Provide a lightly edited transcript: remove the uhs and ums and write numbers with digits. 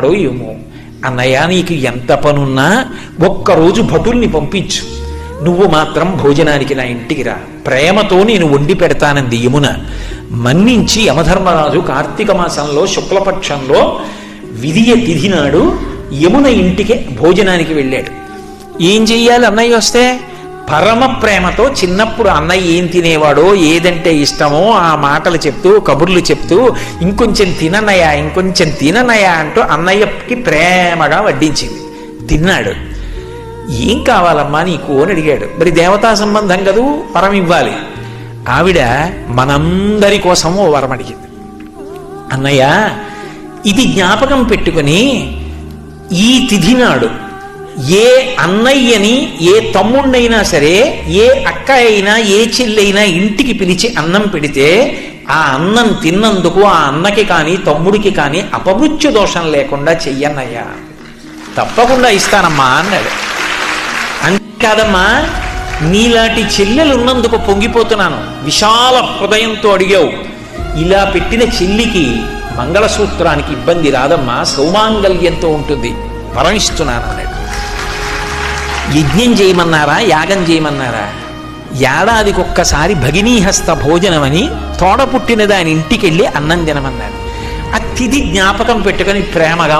ఏమో. అన్నయ్య, నీకు ఎంత పనున్నా ఒక్కరోజు భటుల్ని పంపించు, నువ్వు మాత్రం భోజనానికి నా ఇంటికి రా, ప్రేమతో నేను వండి పెడతానంది యమున. మన్నించి యమధర్మరాజు కార్తీక మాసంలో శుక్లపక్షంలో విధియ తిథి నాడు యమున ఇంటికి భోజనానికి వెళ్ళాడు. ఏం చెయ్యాలి అన్నయ్య వస్తే? పరమ ప్రేమతో చిన్నప్పుడు అన్నయ్య ఏం తినేవాడో, ఏదంటే ఇష్టమో ఆ మాటలు చెప్తూ, కబుర్లు చెప్తూ, ఇంకొంచెం తిననయా, ఇంకొంచెం తిననయా అంటూ అన్నయ్యకి ప్రేమగా వడ్డించింది. తిన్నాడు. ఏం కావాలమ్మా నీకు అని అడిగాడు. మరి దేవతా సంబంధం కదూ, వరం ఇవ్వాలి. ఆవిడ మనందరి కోసము వరం అడిగింది. అన్నయ్య, ఇది జ్ఞాపకం పెట్టుకుని ఈ తిథి నాడు ఏ అన్నయ్యని, ఏ తమ్ముణ్ణైనా సరే, ఏ అక్క అయినా, ఏ చెల్లైనా ఇంటికి పిలిచి అన్నం పెడితే ఆ అన్నం తిన్నందుకు ఆ అన్నకి కానీ తమ్ముడికి కానీ అపమృత్యు దోషం లేకుండా చెయ్యన్నయ్యా. తప్పకుండా ఇస్తానమ్మా అన్నాడు. అంతేకాదమ్మా, నీలాంటి చెల్లెలు ఉన్నందుకు పొంగిపోతున్నాను. విశాల హృదయంతో అడిగావు. ఇలా పెట్టిన చెల్లికి మంగళసూత్రానికి ఇబ్బంది రాదమ్మా, సౌమాంగల్యంతో ఉంటుంది, వరమిస్తున్నాను అన్నాడు. యజ్ఞం చేయమన్నారా, యాగం చేయమన్నారా? ఏడాదికి ఒక్కసారి భగినీహస్త భోజనమని తోడ పుట్టిన దాని ఇంటికి వెళ్ళి అన్నం తినమన్నారు. ఆ తిథి జ్ఞాపకం పెట్టుకొని ప్రేమగా